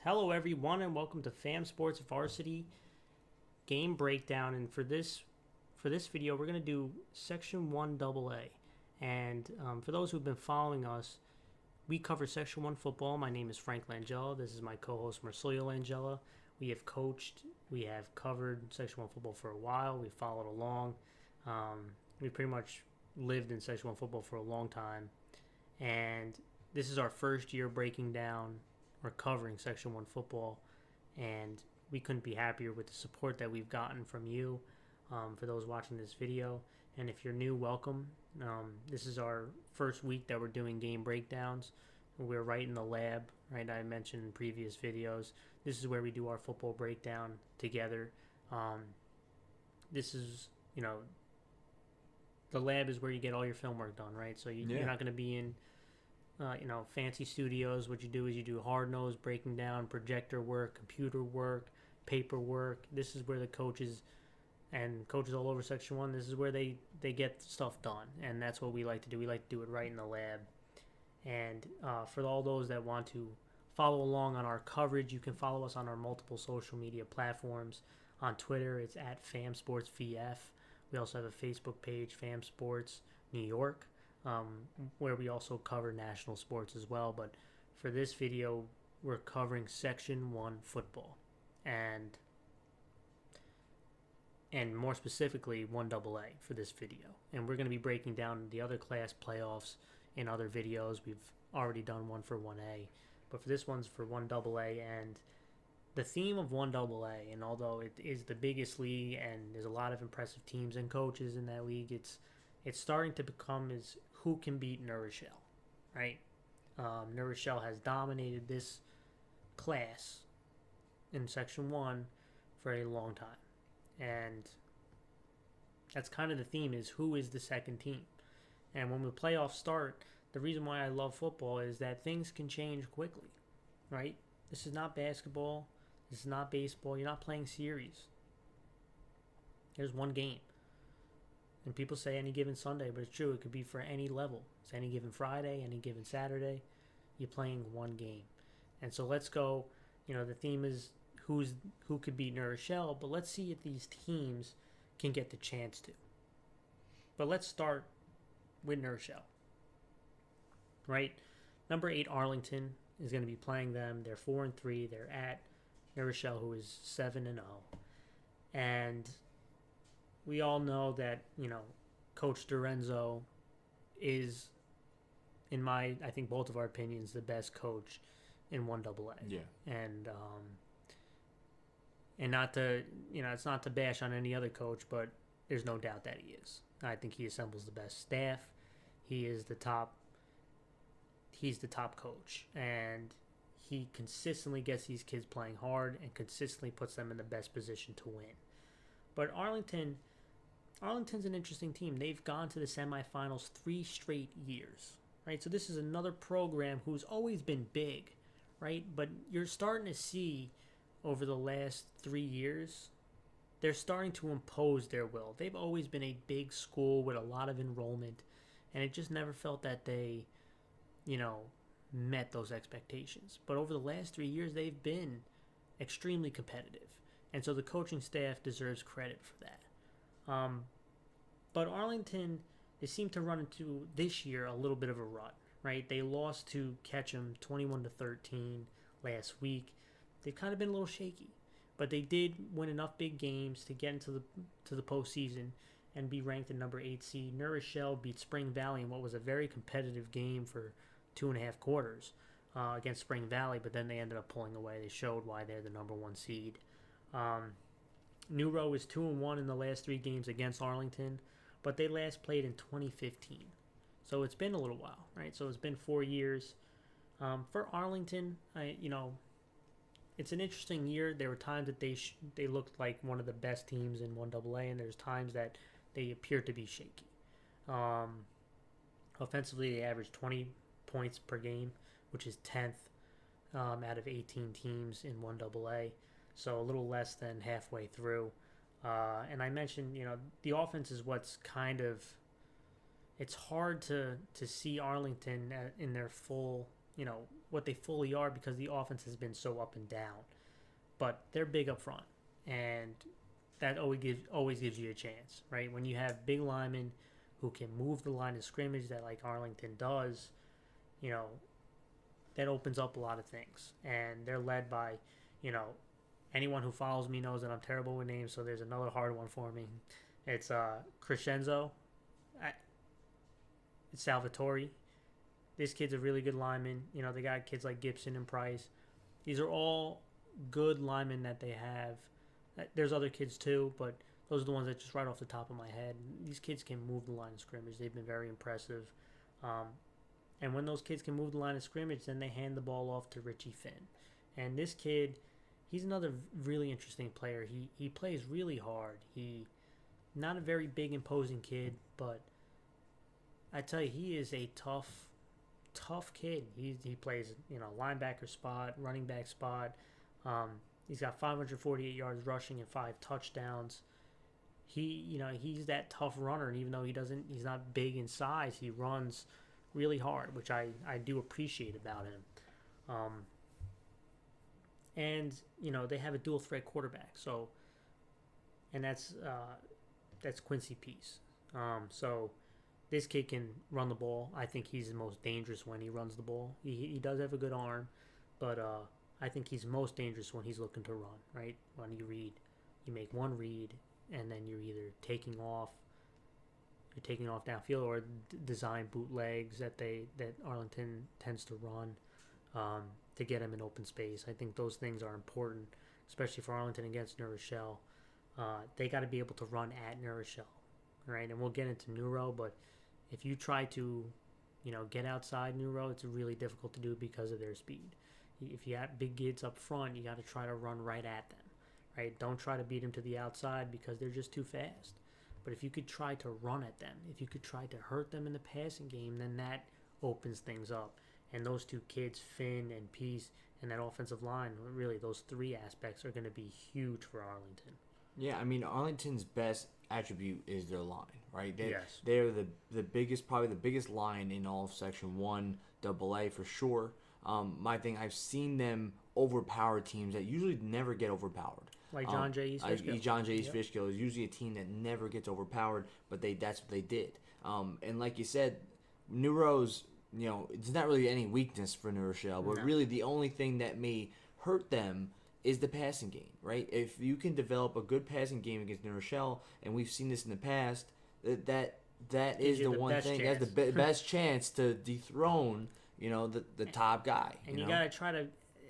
Hello, everyone, and welcome to Fam Sports Varsity Game Breakdown. And for this video, we're gonna do Section One AA. And for those who've been following us, we cover Section One football. My name is Frank Langella. This is my co-host Marcelio Langella. We have coached, we have covered Section One football for a while. We followed along. We pretty much lived in Section One football for a long time, and this is our first year breaking down or covering Section 1 football, and we couldn't be happier with the support that we've gotten from you, for those watching this video. And if you're new, welcome. This is our first week that we're doing game breakdowns. We're right in the lab, right? I mentioned in previous videos. This is where we do our football breakdown together. This is, the lab is where you get all your film work done, right? So you're not going to be in fancy studios. What you do is you do hard nose breaking down, projector work, computer work, paperwork. This is where the coaches and coaches all over Section 1, this is where they get stuff done. And that's what we like to do. We like to do it right in the lab. And for all those that want to follow along on our coverage, you can follow us on our multiple social media platforms. On Twitter, it's at FamSportsVF. We also have a Facebook page, Fam Sports New York, where we also cover national sports as well. But for this video, we're covering Section 1 football, and more specifically 1AA for this video. And we're going to be breaking down the other class playoffs in other videos. We've already done one for 1A, but for this one's for 1AA. And the theme of 1AA, and although it is the biggest league and there's a lot of impressive teams and coaches in that league, it's starting to become is who can beat New Rochelle, right? New Rochelle has dominated this class in Section 1 for a long time. And that's kind of the theme, is who is the second team. And when the playoffs start, the reason why I love football is that things can change quickly, right? This is not basketball. This is not baseball. You're not playing series. There's one game. And people say any given Sunday, but it's true. It could be for any level. It's any given Friday, any given Saturday. You're playing one game. And so let's go. The theme is who could beat New Rochelle, but let's see if these teams can get the chance to. But let's start with New Rochelle, right? Number 8, Arlington, is going to be playing them. They're 4-3. They're at New Rochelle, who is 7-0. And we all know that, Coach Dorenzo is, I think both of our opinions, the best coach in 1AA. Yeah. And not to, it's not to bash on any other coach, but there's no doubt that he is. I think he assembles the best staff. He's the top coach, and he consistently gets these kids playing hard and consistently puts them in the best position to win. But Arlington's an interesting team. They've gone to the semifinals 3 straight years, right? So this is another program who's always been big, right? But you're starting to see over the last 3 years, they're starting to impose their will. They've always been a big school with a lot of enrollment, and it just never felt that they, met those expectations. But over the last 3 years, they've been extremely competitive. And so the coaching staff deserves credit for that. But Arlington, they seem to run into this year a little bit of a rut, right? They lost to Ketchum 21-13 last week. They've kind of been a little shaky, but they did win enough big games to get into the postseason and be ranked the number 8 seed. New Rochelle beat Spring Valley in what was a very competitive game for 2.5 quarters against Spring Valley, but then they ended up pulling away. They showed why they're the number 1 seed. New Row is 2-1 in the last 3 games against Arlington, but they last played in 2015. So it's been a little while, right? So it's been 4 years. For Arlington, it's an interesting year. There were times that they looked like one of the best teams in 1AA, and there's times that they appeared to be shaky. Offensively, they averaged 20 points per game, which is 10th out of 18 teams in 1AA, so a little less than halfway through. And I mentioned, the offense is what's kind of, it's hard to see Arlington in their full, what they fully are because the offense has been so up and down. But they're big up front, and that always gives you a chance, right? When you have big linemen who can move the line of scrimmage that like Arlington does, you know, that opens up a lot of things. And they're led by, you know, anyone who follows me knows that I'm terrible with names, so there's another hard one for me. It's Crescenzo. It's Salvatore. This kid's a really good lineman. You know, they got kids like Gibson and Price. These are all good linemen that they have. There's other kids too, but those are the ones that just right off the top of my head. These kids can move the line of scrimmage. They've been very impressive. And when those kids can move the line of scrimmage, then they hand the ball off to Richie Finn. And this kid, he's another really interesting player. He plays really hard. He not a very big imposing kid, but I tell you, he is a tough kid. He plays, you know, linebacker spot, running back spot. He's got 548 yards rushing and 5 touchdowns. He's that tough runner, and even though he's not big in size, he runs really hard, which I do appreciate about him. And you know, they have a dual threat quarterback, so, and that's Quincy Peace. So this kid can run the ball. I think he's the most dangerous when he runs the ball. He does have a good arm, but I think he's most dangerous when he's looking to run, right? When you make one read, and then you're either taking off downfield or design bootlegs that Arlington tends to run to get him in open space. I think those things are important, especially for Arlington against New Rochelle. They got to be able to run at New Rochelle, right? And we'll get into Neuro, but if you try to, you know, get outside Neuro, it's really difficult to do because of their speed. If you have big kids up front, you got to try to run right at them, right? Don't try to beat them to the outside because they're just too fast. But if you could try to run at them, if you could try to hurt them in the passing game, then that opens things up. And those two kids, Finn and Peace, and that offensive line, really those three aspects are going to be huge for Arlington. Yeah, I mean, Arlington's best attribute is their line, right? Yes. They're the biggest, probably the biggest line in all of Section 1 AA for sure. My thing, I've seen them overpower teams that usually never get overpowered. Like John J. East Fishkill. John J. East Fishkill is usually a team that never gets overpowered, but that's what they did. And like you said, Neuro's, you know, it's not really any weakness for New Rochelle, but really the only thing that may hurt them is the passing game, right? If you can develop a good passing game against New Rochelle, and we've seen this in the past, that is the one thing. That's the best chance to dethrone, you know, the top guy. And you got to try to.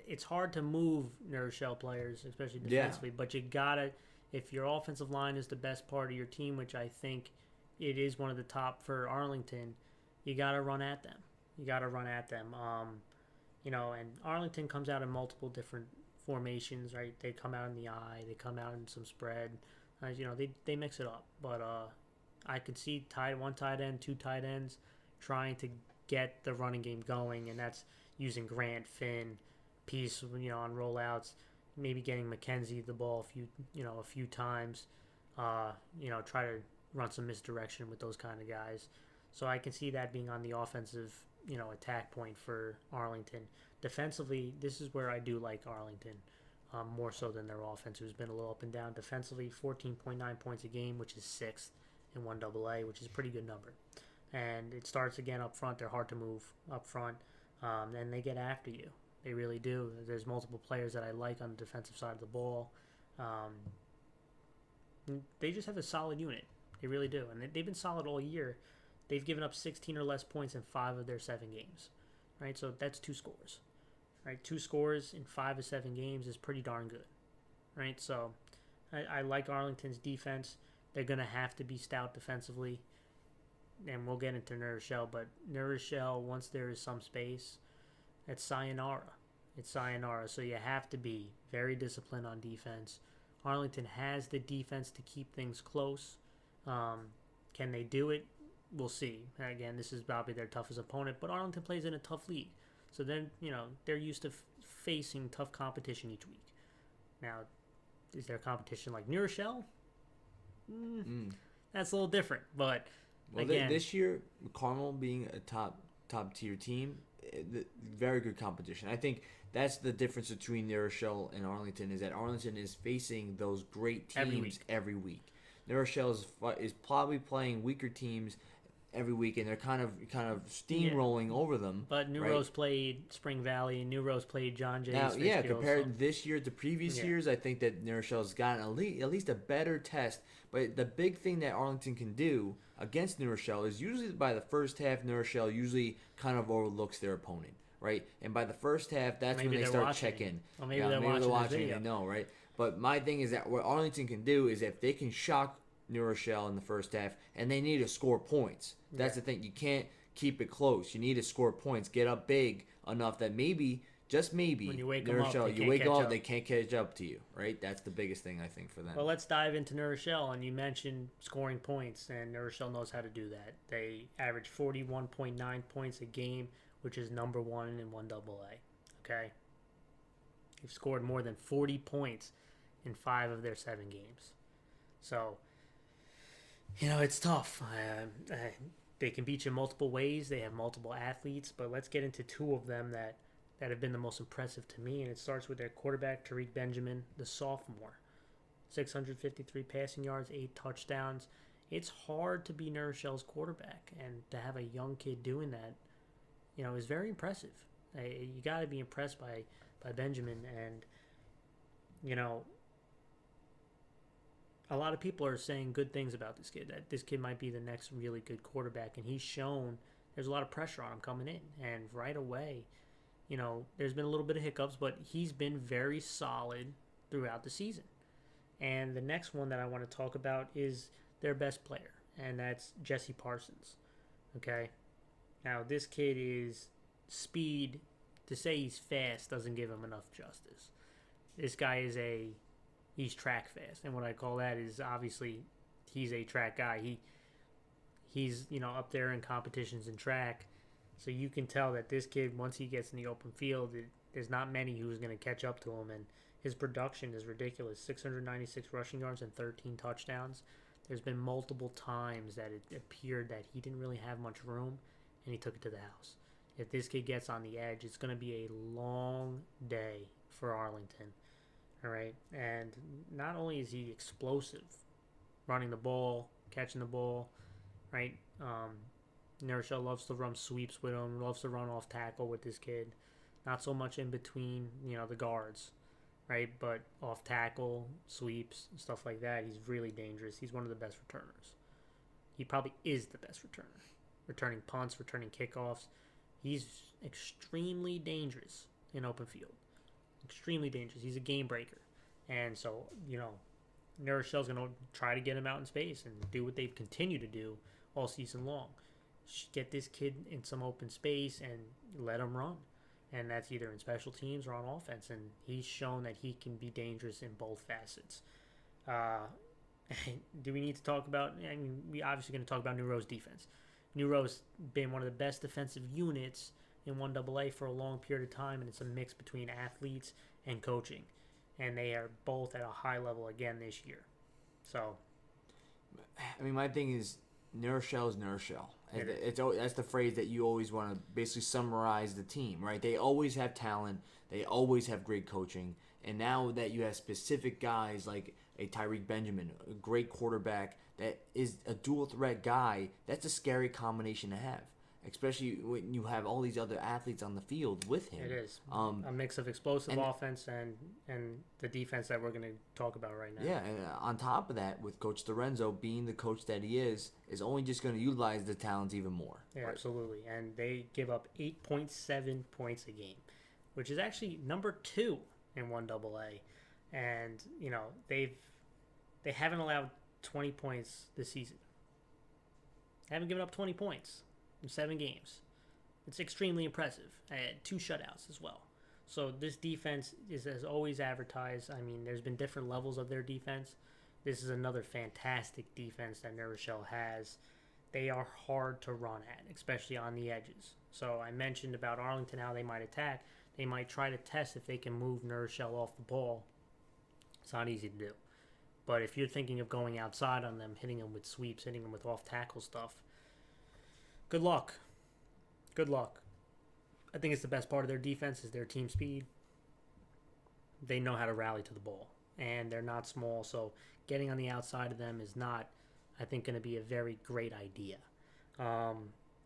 It's hard to move New Rochelle players, especially defensively. But you gotta, if your offensive line is the best part of your team, which I think it is one of the top for Arlington, you gotta run at them. You know, and Arlington comes out in multiple different formations, right? They come out in the eye, they come out in some spread. You know, they mix it up. But I could see one tight end, two tight ends trying to get the running game going, and that's using Grant, Finn, Peace, you know, on rollouts, maybe getting McKenzie the ball a few times. You know, try to run some misdirection with those kind of guys. So I can see that being on the offensive, you know, attack point for Arlington. Defensively, this is where I do like Arlington more so than their offense, who's been a little up and down. Defensively, 14.9 points a game, which is 6th in 1AA, which is a pretty good number. And it starts again up front. They're hard to move up front. And they get after you. They really do. There's multiple players that I like on the defensive side of the ball. They just have a solid unit. They really do. And they've been solid all year. They've given up 16 or less points in 5 of their 7 games. Right? So that's 2 scores. Right? 2 scores in 5 of 7 games is pretty darn good. Right? So I like Arlington's defense. They're going to have to be stout defensively. And we'll get into New Rochelle. But New Rochelle, once there is some space, it's sayonara. So you have to be very disciplined on defense. Arlington has the defense to keep things close. Can they do it? We'll see. Again, this is probably their toughest opponent, but Arlington plays in a tough league. So then, you know, they're used to facing tough competition each week. Now, is there competition like New Rochelle? That's a little different. But, again, this year, Carmel being a top tier team, very good competition. I think that's the difference between New Rochelle and Arlington is that Arlington is facing those great teams every week. New Rochelle is probably playing weaker teams every week, and they're kind of steamrolling over them. But New Rose played Spring Valley, and New Rose played John Jay's. Now, compared this year to previous years, I think that New Rochelle's gotten at least a better test. But the big thing that Arlington can do against New Rochelle is usually by the first half, New Rochelle usually kind of overlooks their opponent, right? And by the first half, that's when they start checking. Or maybe they're watching and they know, right? But my thing is that what Arlington can do is if they can shock New Rochelle in the first half, and they need to score points. That's the thing. You can't keep it close. You need to score points. Get up big enough that maybe, just maybe, when you wake New them Rochelle, up, you wake them up, they can't catch up to you, right? That's the biggest thing, I think, for them. Well, let's dive into New Rochelle, and you mentioned scoring points, and New Rochelle knows how to do that. They average 41.9 points a game, which is number one in 1AA, okay? They've scored more than 40 points in 5 of their 7 games. So, it's tough. They can beat you multiple ways. They have multiple athletes, but let's get into 2 of them that have been the most impressive to me, and it starts with their quarterback, Tariq Benjamin, the sophomore. 653 passing yards, 8 touchdowns. It's hard to be New Rochelle's quarterback, and to have a young kid doing that, is very impressive. You got to be impressed by Benjamin, and, a lot of people are saying good things about this kid, that this kid might be the next really good quarterback, and he's shown there's a lot of pressure on him coming in. And right away, there's been a little bit of hiccups, but he's been very solid throughout the season. And the next one that I want to talk about is their best player, and that's Jesse Parsons. Okay? Now, this kid is speed. To say he's fast doesn't give him enough justice. This guy is he's track fast, and what I call that is obviously he's a track guy. He's up there in competitions in track, so you can tell that this kid, once he gets in the open field, there's not many who's going to catch up to him, and his production is ridiculous. 696 rushing yards and 13 touchdowns. There's been multiple times that it appeared that he didn't really have much room, and he took it to the house. If this kid gets on the edge, it's going to be a long day for Arlington. All right, and not only is he explosive, running the ball, catching the ball, right? New Rochelle loves to run sweeps with him, loves to run off tackle with this kid. Not so much in between, the guards, right? But off tackle, sweeps, stuff like that. He's really dangerous. He's one of the best returners. He probably is the best returner. Returning punts, returning kickoffs. He's extremely dangerous in open field. Extremely dangerous. He's a game breaker. And so, New Rochelle's going to try to get him out in space and do what they've continued to do all season long. Get this kid in some open space and let him run. And that's either in special teams or on offense. And he's shown that he can be dangerous in both facets. Do we need to talk about... we obviously going to talk about New Rose defense. New Rose been one of the best defensive units in 1AA for a long period of time, and it's a mix between athletes and coaching. And they are both at a high level again this year. So, my thing is, New Rochelle is New Rochelle. That's the phrase that you always want to basically summarize the team, right? They always have talent. They always have great coaching. And now that you have specific guys like a Tariq Benjamin, a great quarterback that is a dual threat guy, that's a scary combination to have. Especially when you have all these other athletes on the field with him. It is a mix of explosive offense and the defense that we're going to talk about right now. Yeah, and on top of that, with Coach Lorenzo being the coach that he is only just going to utilize the talents even more. Yeah, right? Absolutely. And they give up 8.7 points a game, which is actually number 2 in 1AA. And, they haven't allowed 20 points this season. They haven't given up 20 points in 7 games. It's extremely impressive. I had 2 shutouts as well. So this defense is as always advertised. There's been different levels of their defense. This is another fantastic defense that New Rochelle has. They are hard to run at, especially on the edges. So I mentioned about Arlington, how they might attack. They might try to test if they can move New Rochelle off the ball. It's not easy to do. But if you're thinking of going outside on them, hitting them with sweeps, hitting them with off-tackle stuff, good luck. Good luck. I think it's the best part of their defense is their team speed. They know how to rally to the ball, and they're not small, so getting on the outside of them is not, I think, going to be a very great idea.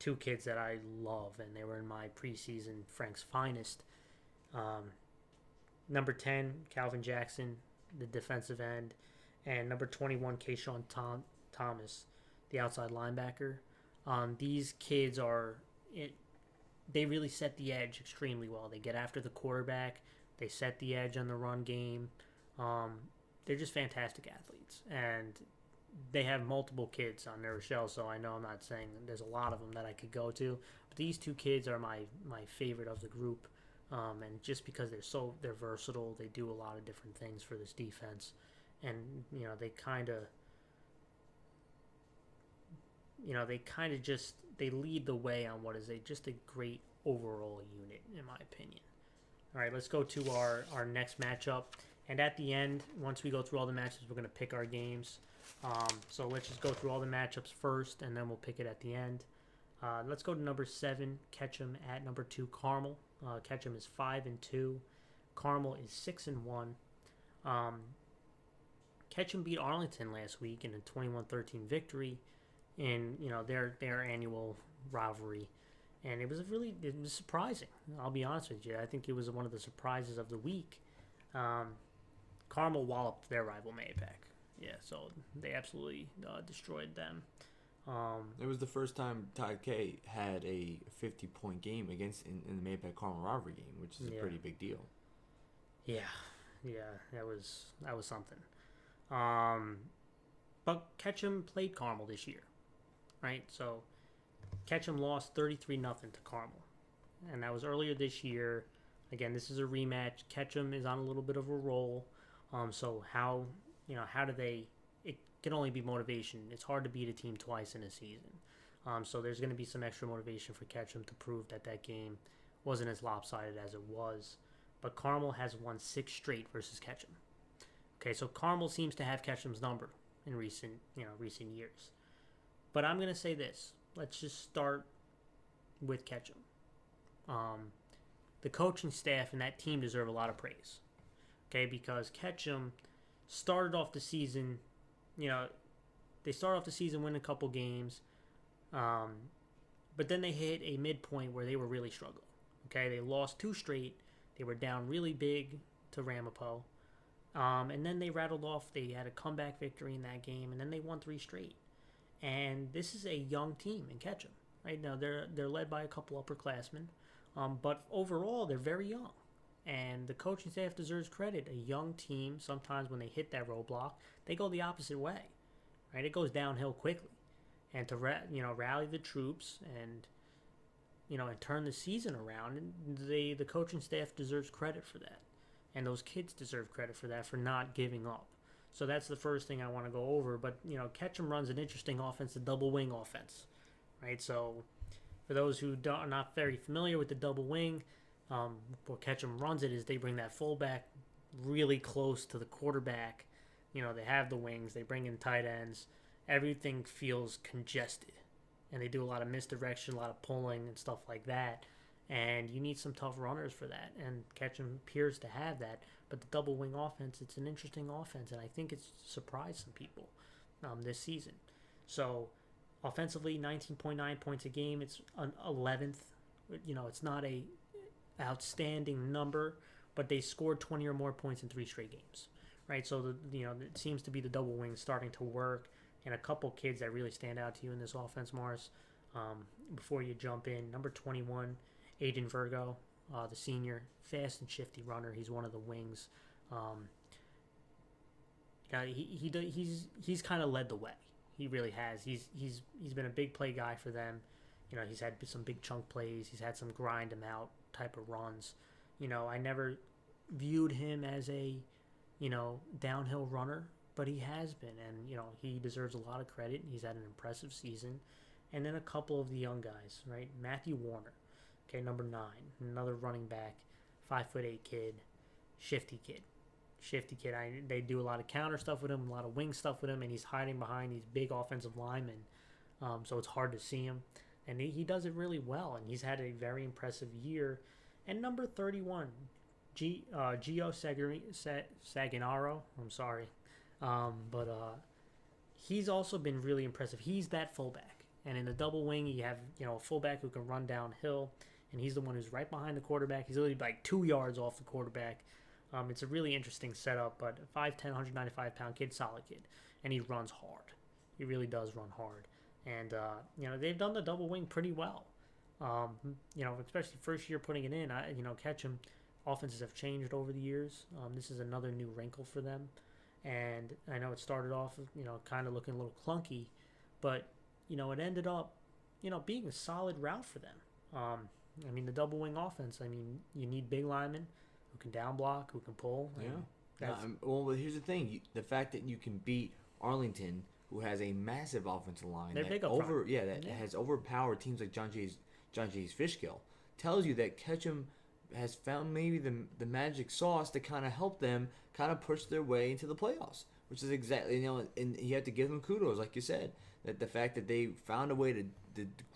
Two kids that I love, and they were in my preseason Frank's finest. Um, Number 10, Calvin Jackson, the defensive end, and number 21, Kayshawn Thomas, the outside linebacker. These kids are it. They really set the edge extremely well. They get after the quarterback. They set the edge on the run game. Um, they're just fantastic athletes, and they have multiple kids on their shell. So I know I'm not saying there's a lot of them that I could go to, but these two kids are my favorite of the group. And just because they're versatile, they do a lot of different things for this defense, and they kind of just they lead the way on what is just a great overall unit in my opinion. All right, let's go to our next matchup, and at the end, once we go through all the matchups, we're gonna pick our games. So let's just go through all the matchups first, and then we'll pick it at the end. Let's go to number 7, Ketchum at number 2, Carmel. Ketchum is 5-2. Carmel is 6-1. Ketchum beat Arlington last week in a 21-13 victory in their annual rivalry, and it was surprising. I'll be honest with you. I think it was one of the surprises of the week. Carmel walloped their rival Mayapack. Yeah, so they absolutely destroyed them. It was the first time Todd K had a 50-point game in the Mayapack Carmel rivalry game, which is a pretty big deal. Yeah, that was something. But Ketchum played Carmel this year, right? So Ketchum lost 33-0 to Carmel, and that was earlier this year. Again, this is a rematch. Ketchum is on a little bit of a roll. So how do they? It can only be motivation. It's hard to beat a team twice in a season. So there's going to be some extra motivation for Ketchum to prove that game wasn't as lopsided as it was. But Carmel has won 6 straight versus Ketchum. Okay, so Carmel seems to have Ketchum's number in recent years. But I'm going to say this. Let's just start with Ketchum. The coaching staff and that team deserve a lot of praise. Okay, because Ketchum started off the season, they started off the season winning a couple games, but then they hit a midpoint where they were really struggling. Okay, they lost 2 straight. They were down really big to Ramapo. And then they rattled off. They had a comeback victory in that game, and then they won 3 straight. And this is a young team in Ketchum. Right now, they're led by a couple upperclassmen, but overall they're very young. And the coaching staff deserves credit. A young team, sometimes when they hit that roadblock, they go the opposite way. Right, it goes downhill quickly. And to rally the troops and turn the season around, the coaching staff deserves credit for that. And those kids deserve credit for that, for not giving up. So that's the first thing I want to go over. But, Ketchum runs an interesting offense, a double wing offense. Right? So for those who are not very familiar with the double wing, where Ketchum runs it is they bring that fullback really close to the quarterback. They have the wings. They bring in tight ends. Everything feels congested. And they do a lot of misdirection, a lot of pulling and stuff like that. And you need some tough runners for that. And Ketchum appears to have that. But the double wing offense, it's an interesting offense. And I think it's surprised some people this season. So offensively, 19.9 points a game. It's an 11th. It's not a outstanding number, but they scored 20 or more points in 3 straight games. Right? So, it seems to be the double wing starting to work. And a couple kids that really stand out to you in this offense, Mars, before you jump in. Number 21, Aiden Virgo, the senior, fast and shifty runner. He's one of the wings. He's kind of led the way. He really has. He's been a big play guy for them. He's had some big chunk plays. He's had some grind him out type of runs. I never viewed him as a downhill runner, but he has been, and he deserves a lot of credit. He's had an impressive season. And then a couple of the young guys, right? Matthew Warner, okay, number 9, another running back, 5'8" kid, shifty kid. They do a lot of counter stuff with him, a lot of wing stuff with him, and he's hiding behind these big offensive linemen, so it's hard to see him. and he does it really well, and he's had a very impressive year. And number 31, Gio Saganaro. I'm sorry, but he's also been really impressive. He's that fullback, and in the double wing, you have a fullback who can run downhill, and he's the one who's right behind the quarterback. He's literally like 2 yards off the quarterback. It's a really interesting setup, but 5'10", 195-pound kid, solid kid, and he runs hard. He really does run hard, and they've done the double wing pretty well. Especially first year putting it in. Ketchum offenses have changed over the years. This is another new wrinkle for them, and I know it started off, kind of looking a little clunky, but it ended up, being a solid route for them. The double wing offense. You need big linemen who can down block, who can pull. Yeah. Well, here's the thing: the fact that you can beat Arlington, who has a massive offensive line, they're big up front. Has overpowered teams like John Jay's Fishkill, tells you that Ketchum has found maybe the magic sauce to kind of help them kind of push their way into the playoffs, which is exactly, and you have to give them kudos, like you said, that the fact that they found a way to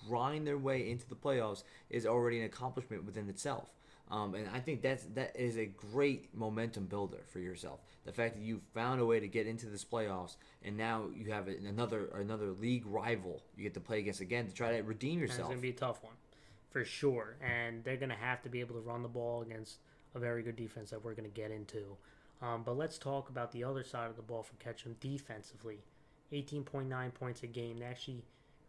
grind their way into the playoffs is already an accomplishment within itself. And I think that is a great momentum builder for yourself. The fact that you found a way to get into this playoffs, and now you have another league rival you get to play against again to try to redeem yourself. And it's going to be a tough one, for sure. And they're going to have to be able to run the ball against a very good defense that we're going to get into. But let's talk about the other side of the ball for Ketchum defensively. 18.9 points a game. They actually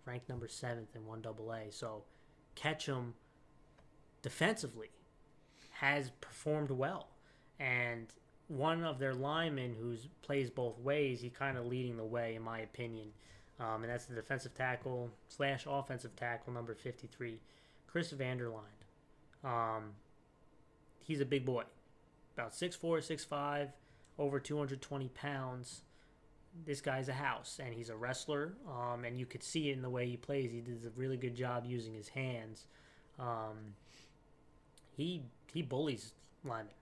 ranked number 7th in 1AA. So Ketchum defensively has performed well, and one of their linemen who plays both ways, he kind of leading the way in my opinion, and that's the defensive tackle / offensive tackle number 53, Chris Vanderline. He's a big boy, about 6'4", 6'5", over 220 pounds. This guy's a house, and he's a wrestler, and you could see it in the way he plays. He does a really good job using his hands. He bullies linemen.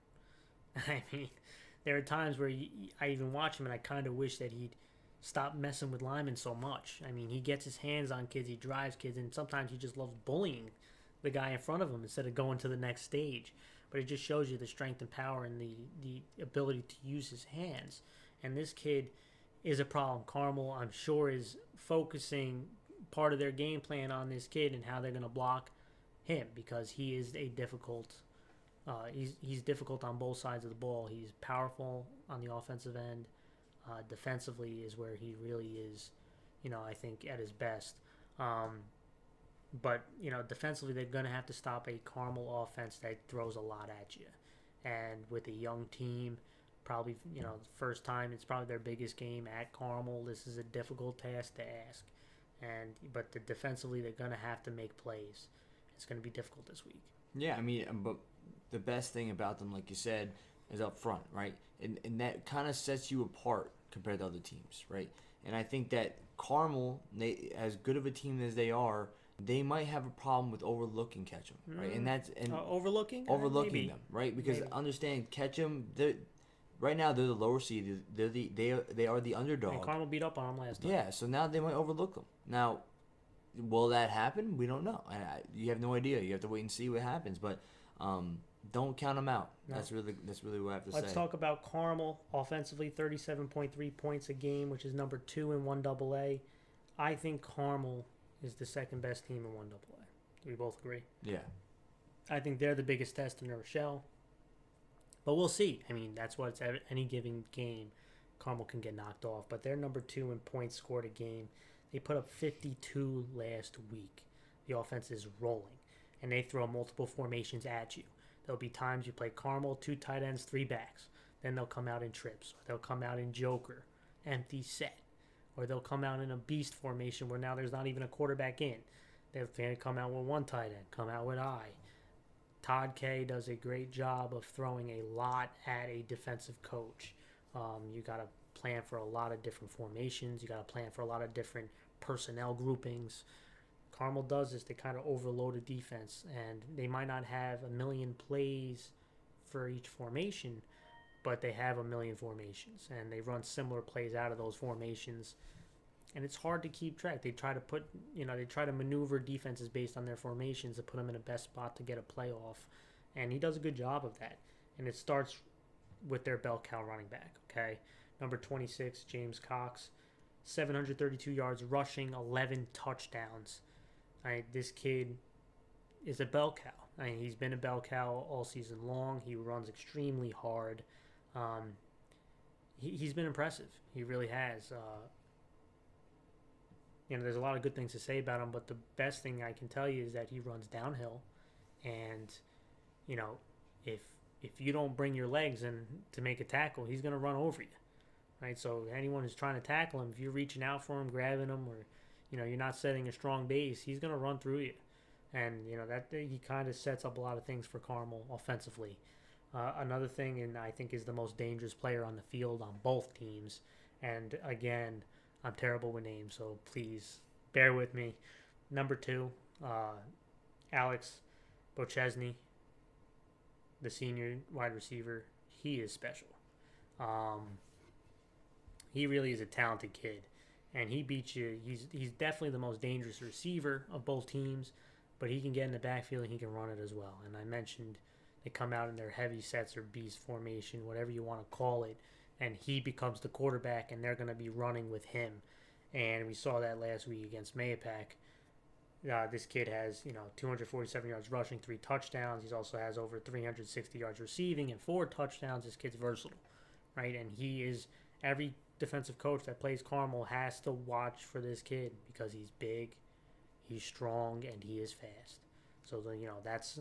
There are times where I even watch him and I kind of wish that he'd stop messing with linemen so much. He gets his hands on kids, he drives kids, and sometimes he just loves bullying the guy in front of him instead of going to the next stage. But it just shows you the strength and power and the ability to use his hands. And this kid is a problem. Carmel, I'm sure, is focusing part of their game plan on this kid and how they're going to block him, because he is a difficult. He's difficult on both sides of the ball. He's powerful on the offensive end. Defensively is where he really is, I think, at his best. But defensively, they're going to have to stop a Carmel offense that throws a lot at you. And with a young team, probably, first time, it's probably their biggest game at Carmel. This is a difficult task to ask. But defensively, they're going to have to make plays. It's going to be difficult this week. Yeah, but the best thing about them, like you said, is up front, right? And that kind of sets you apart compared to other teams, right? And I think that Carmel, as good of a team as they are, they might have a problem with overlooking Ketchum, right? And overlooking them, right? Because understand Ketchum, right now they're the lower seed. They are the underdog. And Carmel beat up on them last time. Yeah, so now they might overlook them. Now, will that happen? We don't know. You have no idea. You have to wait and see what happens. But don't count them out. No. That's really what I have to say. Let's talk about Carmel offensively. 37.3 points a game, which is number 2 in 1AA. I think Carmel is the second best team in 1AA. Do we both agree? Yeah. I think they're the biggest test in New Rochelle. But we'll see. That's what it's at any given game. Carmel can get knocked off. But they're number 2 in points scored a game. They put up 52 last week. The offense is rolling. And they throw multiple formations at you. There'll be times you play Carmel, 2 tight ends, 3 backs. Then they'll come out in trips. Or they'll come out in joker, empty set. Or they'll come out in a beast formation where now there's not even a quarterback in. They'll come out with 1 tight end, come out with I. Todd K does a great job of throwing a lot at a defensive coach. You got to plan for a lot of different formations. You got to plan for a lot of different personnel groupings. Carmel does this. They kind of overload a defense, and they might not have a million plays for each formation, but they have a million formations, and they run similar plays out of those formations. and it's hard to keep track. They try to maneuver defenses based on their formations to put them in the best spot to get a playoff, and he does a good job of that. And it starts with their bell cow running back. Okay, number 26, James Cox, 732 yards rushing, 11 touchdowns. This kid is a bell cow. He's been a bell cow all season long. He runs extremely hard. He's been impressive. He really has. There's a lot of good things to say about him, but the best thing I can tell you is that he runs downhill, and you know, if you don't bring your legs in to make a tackle, he's going to run over you, right? So anyone who's trying to tackle him, if you're reaching out for him, grabbing him, or you're not setting a strong base, he's going to run through you, and that he kind of sets up a lot of things for Carmel offensively. Another thing, and I think is the most dangerous player on the field on both teams, and again, I'm terrible with names, so please bear with me. Number 2, Alex Bochesney, the senior wide receiver. He is special. He really is a talented kid, and he beats you. He's definitely the most dangerous receiver of both teams, but he can get in the backfield and he can run it as well. And I mentioned they come out in their heavy sets or beast formation, whatever you want to call it, and he becomes the quarterback, and they're going to be running with him. And we saw that last week against Mayapack. This kid has, 247 yards rushing, 3 touchdowns. He also has over 360 yards receiving and 4 touchdowns. This kid's versatile, right? And every defensive coach that plays Carmel has to watch for this kid because he's big, he's strong, and he is fast. So, that's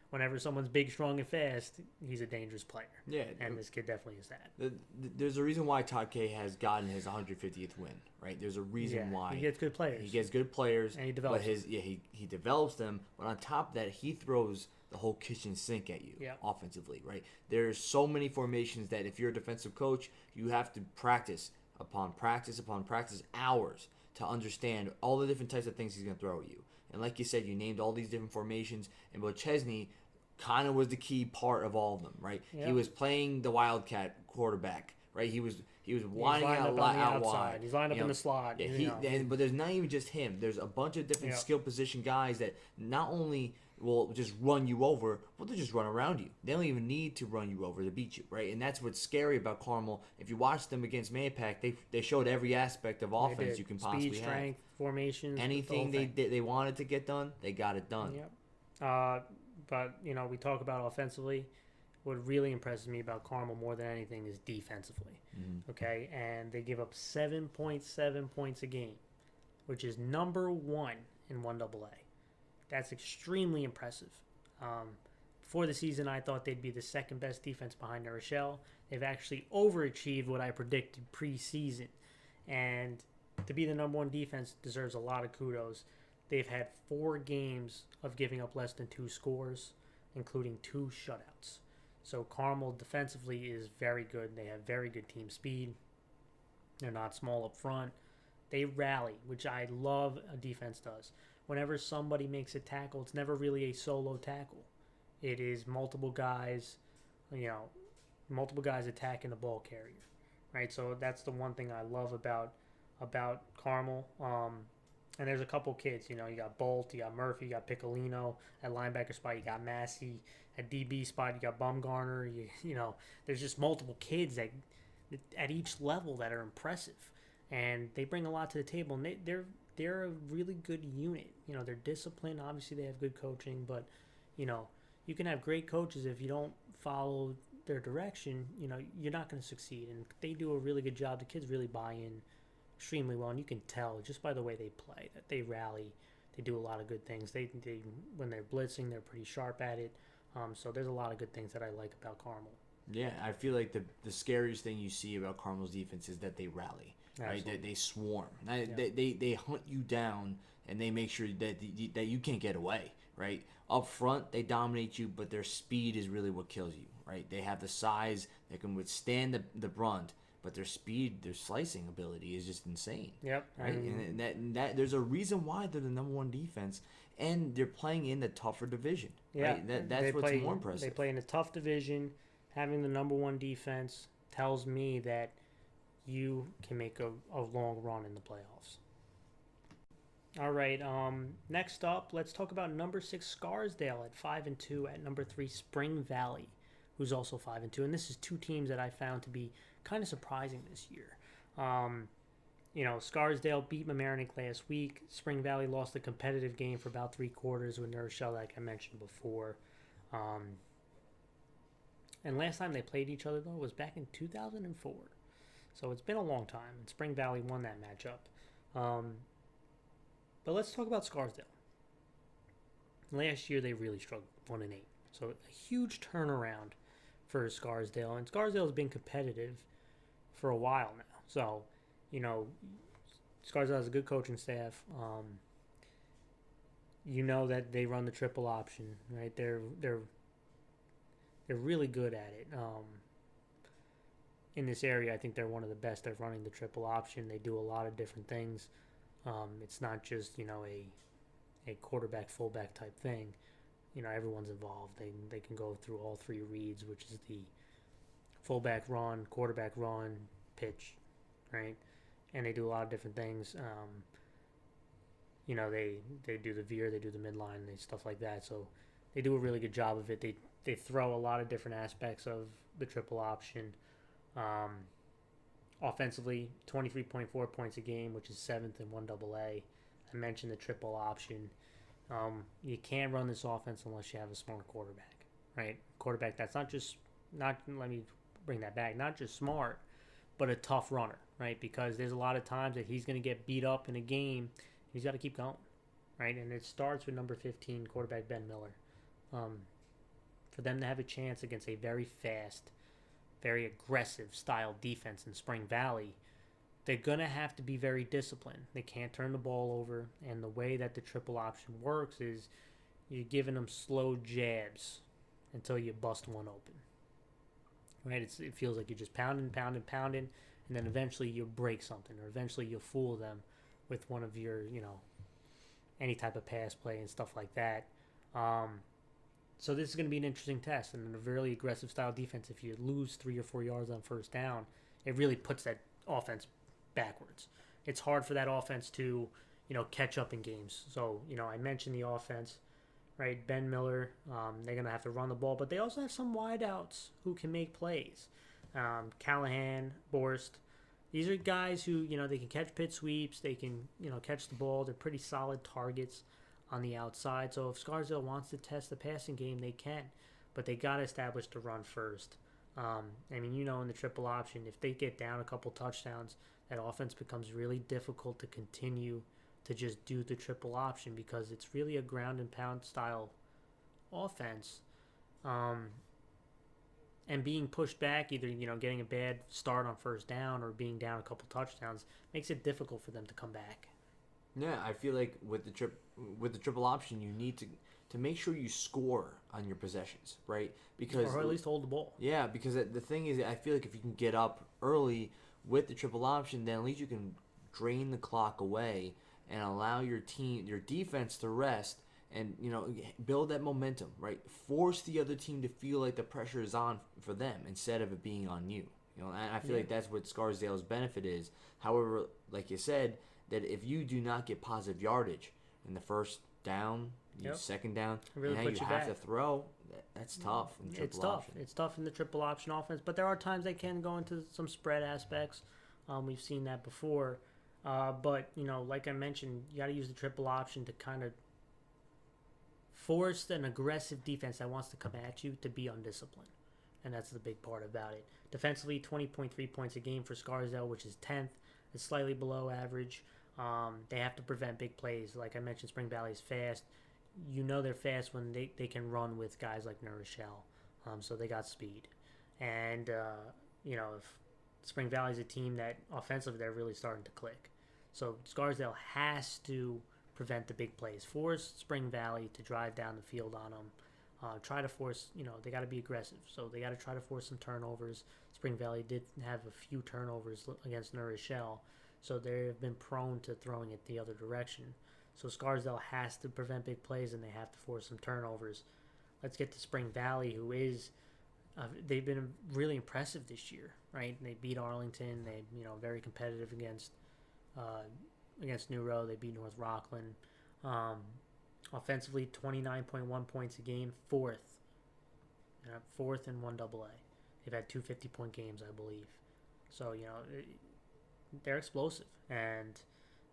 whenever someone's big, strong, and fast, he's a dangerous player. Yeah. And this kid definitely is that. There's a reason why Todd K has gotten his 150th win, right? There's a reason why. He gets good players. He gets good players. And he develops them. He develops them. But on top of that, he throws the whole kitchen sink at you offensively, right? There's so many formations that if you're a defensive coach, you have to practice upon practice upon practice hours to understand all the different types of things he's going to throw at you. And like you said, you named all these different formations, and Bochesney kind of was the key part of all of them, right? Yep. He was playing the Wildcat quarterback, right? He was winding out wide. He's lined up in the slot. Yeah, but there's not even just him. There's a bunch of different skill position guys that not only will just run you over, but they'll just run around you. They don't even need to run you over to beat you, right? And that's what's scary about Carmel. If you watch them against Mayapack, they showed every aspect of offense you can possibly have. Speed, strength, formations. Anything they wanted to get done, they got it done. Yep. But, we talk about offensively. What really impresses me about Carmel more than anything is defensively. Mm-hmm. Okay? And they give up 7.7 points a game, which is number 1 in 1AA. That's extremely impressive. Before the season, I thought they'd be the second best defense behind New Rochelle. They've actually overachieved what I predicted preseason. And to be the number 1 defense deserves a lot of kudos. They've had 4 games of giving up less than 2 scores, including 2 shutouts. So Carmel defensively is very good. They have very good team speed. They're not small up front. They rally, which I love a defense does. Whenever somebody makes a tackle, it's never really a solo tackle. It is multiple guys attacking the ball carrier, right? So that's the one thing I love about Carmel. And there's a couple kids, you got Bolt, you got Murphy, you got Piccolino. At linebacker spot, you got Massey. At DB spot, you got Bumgarner. There's just multiple kids that at each level that are impressive, and they bring a lot to the table. And they're a really good unit. They're disciplined. Obviously, they have good coaching, but you can have great coaches if you don't follow their direction. You're not going to succeed. And they do a really good job. The kids really buy in extremely well, and you can tell just by the way they play that they rally. They do a lot of good things. They when they're blitzing, they're pretty sharp at it. So there's a lot of good things that I like about Carmel. Yeah, I feel like the scariest thing you see about Carmel's defense is that they rally. Right? They swarm. They hunt you down, and they make sure that you can't get away. Right up front, they dominate you, but their speed is really what kills you. Right? They have the size that can withstand the brunt. But their speed, their slicing ability is just insane. Yep. Right. And that there's a reason why they're the number 1 defense, and they're playing in the tougher division. Yeah. Right? That's what's more impressive. They play in a tough division. Having the number 1 defense tells me that you can make a long run in the playoffs. All right. Next up, let's talk about number 6 Scarsdale at 5-2. At number 3 Spring Valley, who's also 5-2. And this is two teams that I found to be kind of surprising this year. Um, Scarsdale beat Mamaroneck last week. Spring Valley lost a competitive game for about 3 quarters with New Rochelle, like I mentioned before. Um, and last time they played each other, though, was back in 2004. So it's been a long time, and Spring Valley won that matchup. Um, but let's talk about Scarsdale. Last year, they really struggled, 1-8. So a huge turnaround for Scarsdale. And Scarsdale has been competitive for a while now. So, you know, Scarsdale has a good coaching staff. You know that they run the triple option, right? They're really good at it. In this area, I think they're one of the best at running the triple option. They do a lot of different things. It's not just a quarterback fullback type thing. Everyone's involved. They can go through all three reads, which is the fullback run, quarterback run, pitch, right? And they do a lot of different things. They do the veer, they do the midline, they stuff like that. So they do a really good job of it. They throw a lot of different aspects of the triple option. Offensively, 23.4 points a game, which is seventh in 1AA. I mentioned the triple option. You can't run this offense unless you have a smart quarterback, right? Quarterback that's let me bring that back, not just smart, but a tough runner, right? Because there's a lot of times that he's going to get beat up in a game. He's got to keep going, right? And it starts with number 15, quarterback Ben Miller. For them to have a chance against a very fast, very aggressive style defense in Spring Valley, they're going to have to be very disciplined. They can't turn the ball over. And the way that the triple option works is you're giving them slow jabs until you bust one open. Right? It feels like you're just pounding, and then eventually you'll break something, or eventually you'll fool them with one of your, any type of pass play and stuff like that. So this is going to be an interesting test, and a really aggressive style defense. If you lose 3 or 4 yards on first down, it really puts that offense backwards. It's hard for that offense to, catch up in games. So, I mentioned the offense, right? Ben Miller, they're going to have to run the ball, but they also have some wideouts who can make plays. Callahan, Borst, these are guys who, they can catch pit sweeps. They can, catch the ball. They're pretty solid targets on the outside. So if Scarsdale wants to test the passing game, they can. But they got to establish the run first. In the triple option, if they get down a couple touchdowns, that offense becomes really difficult to continue to just do the triple option because it's really a ground and pound style offense. And being pushed back, either getting a bad start on first down or being down a couple touchdowns, makes it difficult for them to come back. Yeah, I feel like with the triple option, you need to make sure you score on your possessions, right? Because or at least hold the ball. Yeah, because the thing is, I feel like if you can get up early with the triple option, then at least you can drain the clock away and allow your defense to rest and build that momentum, right? Force the other team to feel like the pressure is on for them instead of it being on you. And I feel like that's what Scarsdale's benefit is. However, like you said, that if you do not get positive yardage in the first down, second down, really and now you have back. to throw, that's tough in triple It's tough. option. It's tough in the triple option offense, but there are times they can go into some spread aspects. We've seen that before. But, like I mentioned, you got to use the triple option to kind of force an aggressive defense that wants to come at you to be undisciplined. And that's the big part about it. Defensively, 20.3 points a game for Scarsdale, which is 10th. It's slightly below average. They have to prevent big plays. Like I mentioned, Spring Valley's fast. They're fast when they can run with guys like New Rochelle. So they got speed. And, if Spring Valley's a team that offensively they're really starting to click. So Scarsdale has to prevent the big plays. Force Spring Valley to drive down the field on them. Try to force, they got to be aggressive. So they got to try to force some turnovers. Spring Valley did have a few turnovers against New Rochelle. So they have been prone to throwing it the other direction. So Scarsdale has to prevent big plays, and they have to force some turnovers. Let's get to Spring Valley, who is they've been really impressive this year, right? They beat Arlington. They very competitive uh, against New Row. They beat North Rockland. Um, Offensively, 29.1 points a game, fourth in 1AA. They've had two 50-point games, I believe. So they're explosive, and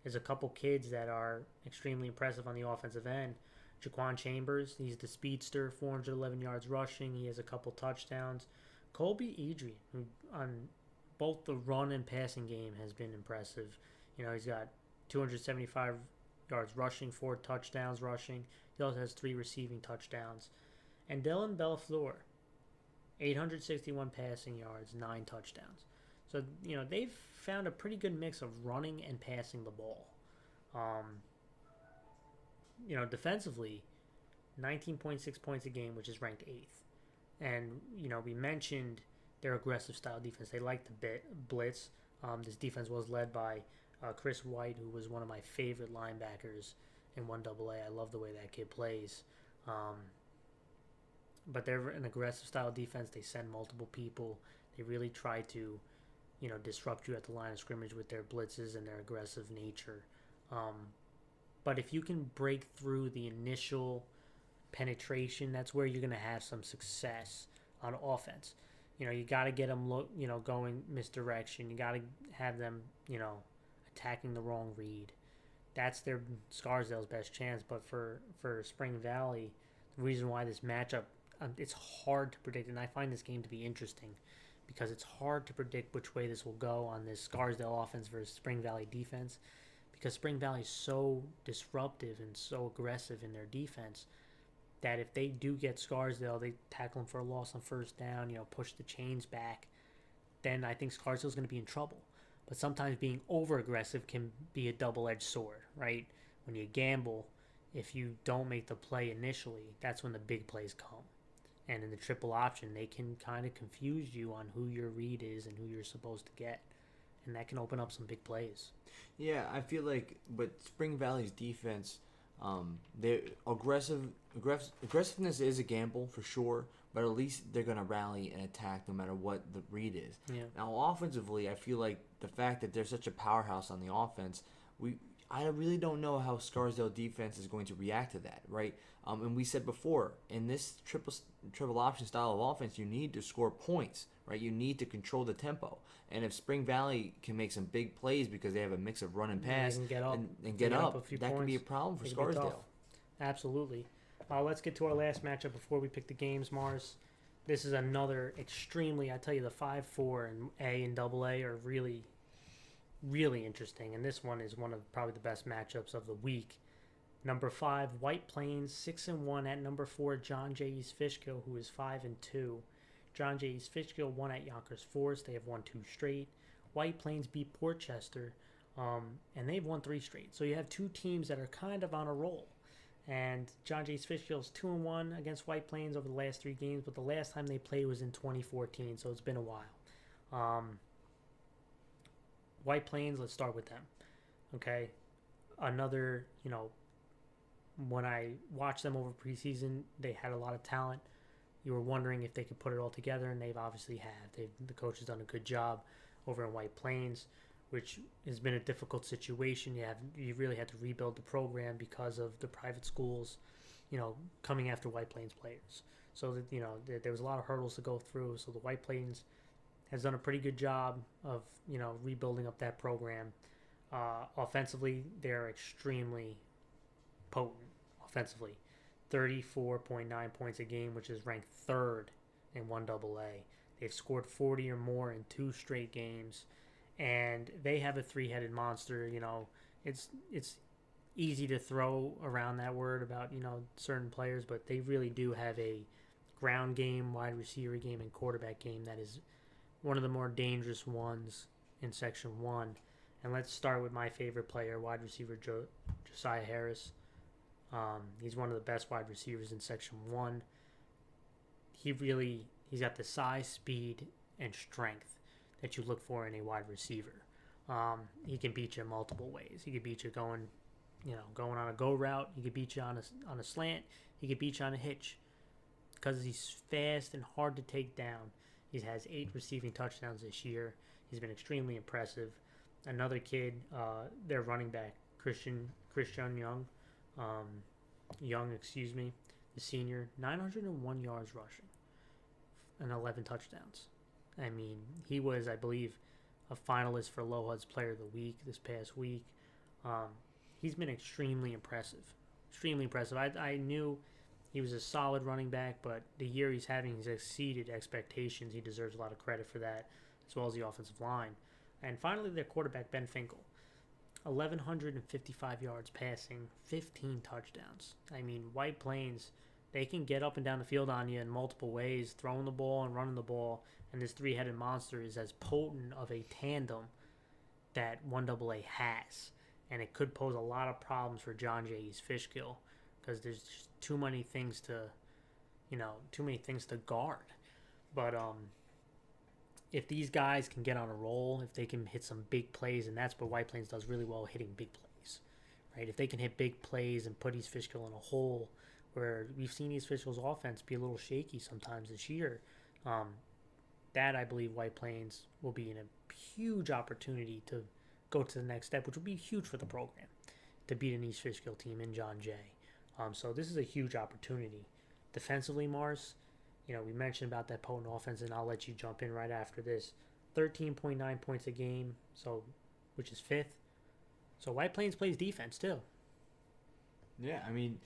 there's a couple kids that are extremely impressive on the offensive end. Jaquan Chambers, he's the speedster, 411 yards rushing. He has a couple touchdowns. Colby Adrian, who on both the run and passing game has been impressive. He's got 275 yards rushing, 4 touchdowns rushing. He also has 3 receiving touchdowns. And Dylan Belfleur, 861 passing yards, 9 touchdowns. So, they've found a pretty good mix of running and passing the ball. Defensively, 19.6 points a game, which is ranked 8th. And, we mentioned their aggressive style defense. They like the blitz. This defense was led by Chris White, who was one of my favorite linebackers in 1AA. I love the way that kid plays. But they're an aggressive style defense. They send multiple people. They really try to, disrupt you at the line of scrimmage with their blitzes and their aggressive nature. But if you can break through the initial penetration, that's where you're going to have some success on offense. You got to get them going misdirection. You got to have them, attacking the wrong read. That's their Scarsdale's best chance. But for Spring Valley, the reason why this matchup, it's hard to predict, and I find this game to be interesting because it's hard to predict which way this will go on this Scarsdale offense versus Spring Valley defense, because Spring Valley is so disruptive and so aggressive in their defense that if they do get Scarsdale, they tackle them for a loss on first down, push the chains back, then I think Scarsdale's going to be in trouble. But sometimes being over aggressive can be a double-edged sword, right? When you gamble, if you don't make the play initially, that's when the big plays come. And in the triple option, they can kind of confuse you on who your read is and who you're supposed to get. And that can open up some big plays. Yeah, I feel like, but Spring Valley's defense, their aggressiveness is a gamble for sure, but at least they're going to rally and attack no matter what the read is. Yeah. Now, offensively, I feel like the fact that they're such a powerhouse on the offense, I really don't know how Scarsdale defense is going to react to that, right? And we said before, in this triple option style of offense, you need to score points, right? You need to control the tempo. And if Spring Valley can make some big plays because they have a mix of run and pass and get up, that can be a problem for Scarsdale. Absolutely. Let's get to our last matchup before we pick the games, Mars. This is another extremely, I tell you, the 5-4 and A and AA are really, really interesting. And this one is one of probably the best matchups of the week. Number 5, White Plains, 6-1 at number 4, John J. East Fishkill, who is 5-2. John J. East Fishkill won at Yonkers Forest. They have won 2 straight. White Plains beat Portchester, and they've won 3 straight. So you have 2 teams that are kind of on a roll. And John J. East Fishkill is 2-1 against White Plains over the last 3 games, but the last time they played was in 2014, so it's been a while. White Plains, let's start with them. Okay, another, when I watched them over preseason, they had a lot of talent. You were wondering if they could put it all together, and they've obviously have. The coach has done a good job over in White Plains, which has been a difficult situation. You really had to rebuild the program because of the private schools, coming after White Plains players. So that there was a lot of hurdles to go through. So the White Plains has done a pretty good job of rebuilding up that program. Offensively, they're extremely potent. Offensively, 34.9 points a game, which is ranked 3rd in 1AA. They've scored 40 or more in 2 straight games, and they have a 3-headed monster. It's easy to throw around that word about certain players, but they really do have a ground game, wide receiver game, and quarterback game that is one of the more dangerous ones in Section 1. And let's start with my favorite player, wide receiver Josiah Harris. He's one of the best wide receivers in Section 1. He's got the size, speed, and strength that you look for in a wide receiver. He can beat you in multiple ways. He can beat you going on a go route. He could beat you on a slant. He could beat you on a hitch. because he's fast and hard to take down. He has 8 receiving touchdowns this year. He's been extremely impressive. Another kid, their running back, Christian Young, excuse me, the senior, 901 yards rushing and 11 touchdowns. I mean, he was, I believe, a finalist for LoHUD's Player of the Week this past week. Um, he's been extremely impressive. Extremely impressive. I knew he was a solid running back, but the year he's having has exceeded expectations. He deserves a lot of credit for that, as well as the offensive line. And finally, their quarterback, Ben Finkel. 1,155 yards passing, 15 touchdowns. I mean, White Plains, they can get up and down the field on you in multiple ways, throwing the ball and running the ball. And this three-headed monster is as potent of a tandem that 1AA has. And it could pose a lot of problems for John J. East Fishkill because there's just too many things to guard. But if these guys can get on a roll, if they can hit some big plays, and that's what White Plains does really well, hitting big plays, right? If they can hit big plays and put East Fishkill in a hole where we've seen East Fishkill's offense be a little shaky sometimes this year, that I believe White Plains will be in a huge opportunity to go to the next step, which will be huge for the program to beat an East Fishkill team in John Jay. So this is a huge opportunity. Defensively, Mars, we mentioned about that potent offense, and I'll let you jump in right after this. 13.9 points a game, which is fifth. So White Plains plays defense too. Yeah, I mean,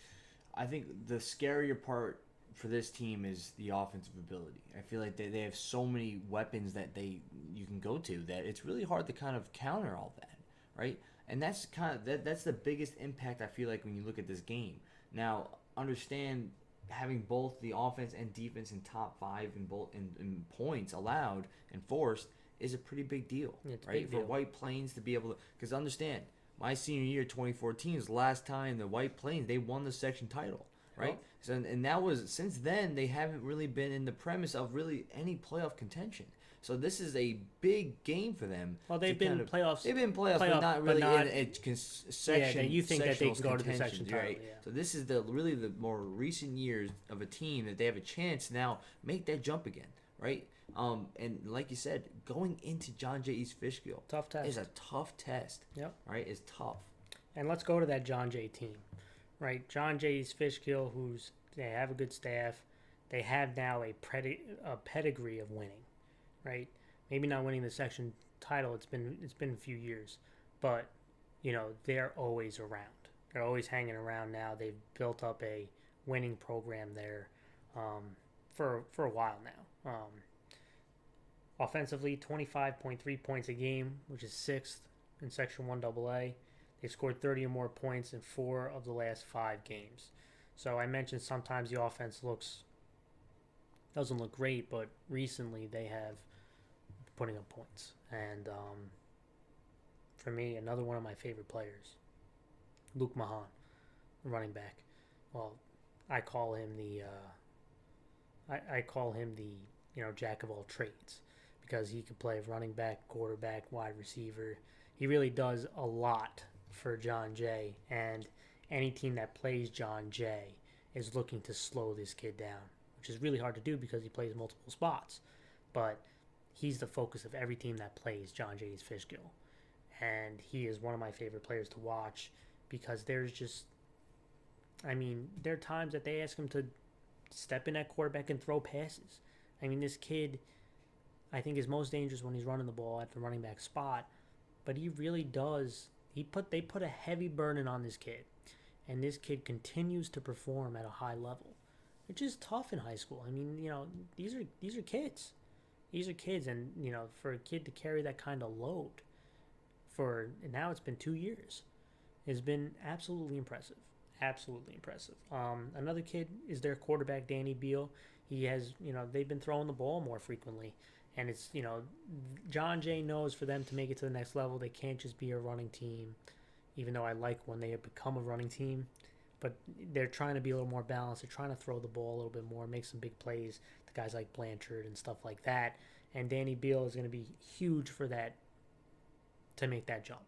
I think the scarier part for this team is the offensive ability. I feel like they have so many weapons that you can go to that it's really hard to kind of counter all that, right? And that's that's the biggest impact I feel like when you look at this game. Now, understand having both the offense and defense in top 5 in points allowed and forced is a pretty big deal, right? For White Plains to be able to, because understand, my senior year 2014 is the last time the White Plains they won the section title, right? Oh. So and that was since then they haven't really been in the premise of really any playoff contention. So this is a big game for them. Well, they've been playoffs. They've been playoffs, but not really in section. Yeah, you think that they can go to the section title, right? Yeah. So this is really the more recent years of a team that they have a chance to now make that jump again, right? And like you said, going into John J. East Fishkill is a tough test. Yep. Right, it's tough. And let's go to that John Jay team, right? John J. East Fishkill, they have a good staff. They have now a pedigree of winning. Right, maybe not winning the section title. It's been a few years, but they're always around. They're always hanging around. Now they've built up a winning program there for a while now. Offensively, 25.3 points a game, which is 6th in Section 1AA. They've scored 30 or more points in 4 of the last 5 games. So I mentioned sometimes the offense doesn't look great, but recently they have putting up points. And for me, another one of my favorite players, Luke Mahan, running back. Well, I call him the jack of all trades because he can play running back, quarterback, wide receiver. He really does a lot for John Jay, and any team that plays John Jay is looking to slow this kid down, which is really hard to do because he plays multiple spots. But he's the focus of every team that plays John J. East Fishkill. And he is one of my favorite players to watch because there are times that they ask him to step in at quarterback and throw passes. I mean, this kid, I think, is most dangerous when he's running the ball at the running back spot. But he really does. They put a heavy burden on this kid. And this kid continues to perform at a high level, which is tough in high school. I mean, these are kids. These are kids, and for a kid to carry that kind of load now it's been 2 years, has been absolutely impressive. Absolutely impressive. Another kid is their quarterback, Danny Beal. He has, they've been throwing the ball more frequently, and it's, John Jay knows for them to make it to the next level, they can't just be a running team, even though I like when they have become a running team. But they're trying to be a little more balanced. They're trying to throw the ball a little bit more, make some big plays to guys like Blanchard and stuff like that. And Danny Beal is going to be huge for that, to make that jump,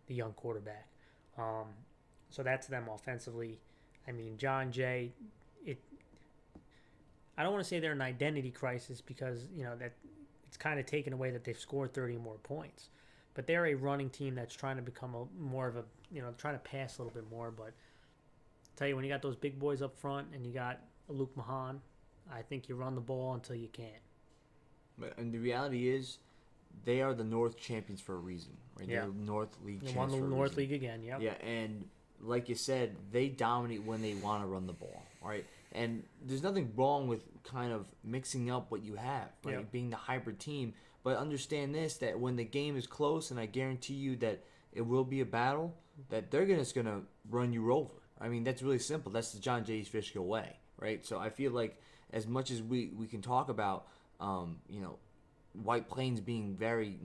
the young quarterback. So that's them offensively. I mean, John Jay, I don't want to say they're an identity crisis because that it's kind of taken away that they've scored 30 more points, but they're a running team that's trying to become more of a trying to pass a little bit more. But I tell you, when you got those big boys up front and you got Luke Mahan, I think you run the ball until you can't. And the reality is, they are the North champions for a reason, right? Yeah. They're North League They champions won for the a North reason. League again. Yep. Yeah, and like you said, they dominate when they want to run the ball, right? And there's nothing wrong with kind of mixing up what you have, right? Yep. Being the hybrid team. But understand this, that when the game is close, and I guarantee you that it will be a battle, that they're just going to run you over. I mean, that's really simple. That's the John J. Fishkill way, right? So I feel like as much as we can talk about, White Plains being very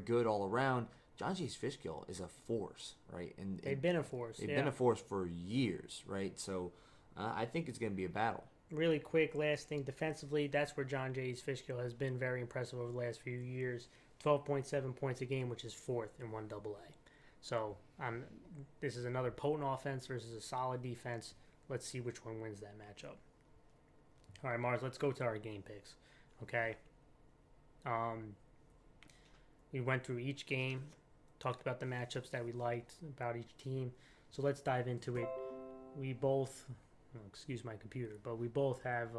good all around, John J. Fishkill is a force, right? And They've been a force. They've been a force for years, right? So I think it's going to be a battle. Really quick, last thing, defensively, that's where John J. Fishkill has been very impressive over the last few years. 12.7 points a game, which is fourth in 1AA. So this is another potent offense versus a solid defense. Let's see which one wins that matchup. All right, Mars, let's go to our game picks. Okay. We went through each game, talked about the matchups that we liked about each team. So let's dive into it. We both, excuse my computer, but we both have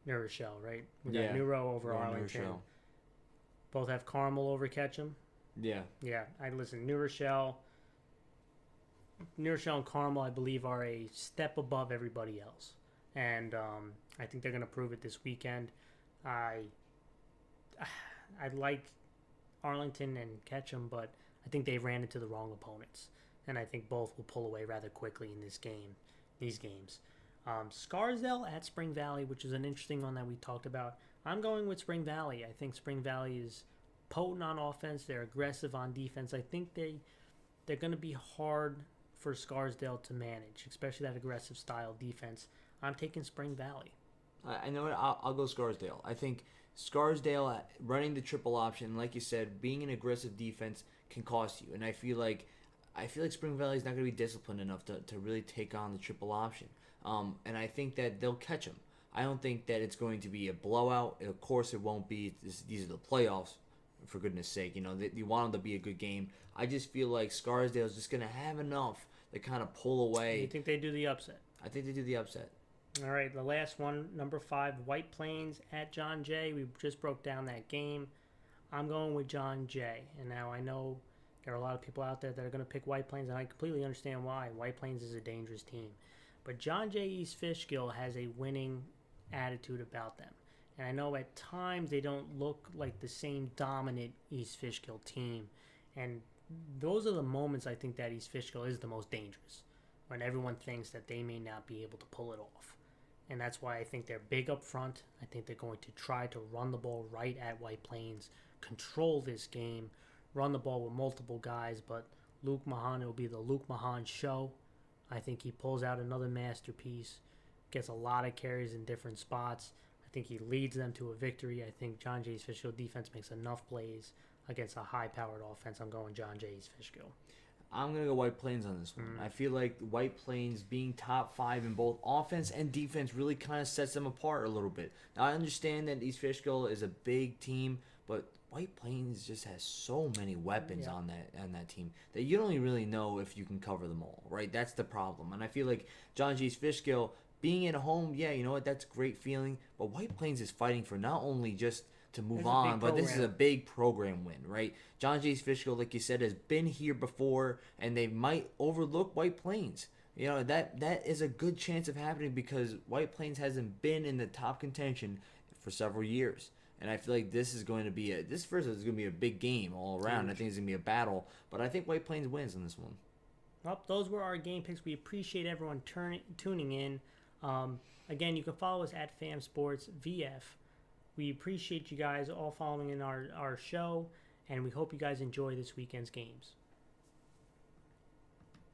New Rochelle, right? We got Neuro over Arlington. Both have Carmel over Ketchum. Yeah. Yeah. New Rochelle and Carmel, I believe, are a step above everybody else. And I think they're going to prove it this weekend. I like Arlington and Ketchum, but I think they ran into the wrong opponents. And I think both will pull away rather quickly in these games. Scarsdale at Spring Valley, which is an interesting one that we talked about. I'm going with Spring Valley. I think Spring Valley is potent on offense. They're aggressive on defense. I think they're going to be hard for Scarsdale to manage, especially that aggressive style defense. I'm taking Spring Valley. I know what, I'll go Scarsdale. I think Scarsdale running the triple option, like you said, being an aggressive defense can cost you. And I feel like Spring Valley is not going to be disciplined enough to really take on the triple option. And I think that they'll catch them. I don't think that it's going to be a blowout. Of course, it won't be. These are the playoffs, for goodness sake. You want them to be a good game. I just feel like Scarsdale is just going to have enough to kind of pull away. You think they do the upset? I think they do the upset. All right, the last one, number 5, White Plains at John Jay. We just broke down that game. I'm going with John Jay. And now I know there are a lot of people out there that are going to pick White Plains, and I completely understand why. White Plains is a dangerous team. But John Jay East Fishkill has a winning attitude about them. And I know at times they don't look like the same dominant East Fishkill team. And those are the moments I think that East Fishkill is the most dangerous, when everyone thinks that they may not be able to pull it off. And that's why I think they're big up front. I think they're going to try to run the ball right at White Plains, control this game, run the ball with multiple guys. But Luke Mahan, it will be the Luke Mahan show. I think he pulls out another masterpiece, gets a lot of carries in different spots. I think he leads them to a victory. I think John Jay's Fishkill defense makes enough plays against a high-powered offense. I'm going John Jay's Fishkill. I'm going to go White Plains on this one. I feel like White Plains being top 5 in both offense and defense really kind of sets them apart a little bit. Now, I understand that East Fishkill is a big team, but White Plains just has so many weapons on that team that you don't really know if you can cover them all, right? That's the problem. And I feel like John G's Fishkill being at home, yeah, you know what, that's a great feeling. But White Plains is fighting for not only just to move on, but this is a big program win, right? John Jay's Fishkill, like you said, has been here before, and they might overlook White Plains. That is a good chance of happening because White Plains hasn't been in the top contention for several years. And I feel like this is going to be this first is going to be a big game all around. Huge. I think it's going to be a battle, but I think White Plains wins in this one. Well, those were our game picks. We appreciate everyone tuning in. Again, you can follow us at FamSportsVF. We appreciate you guys all following in our show, and we hope you guys enjoy this weekend's games.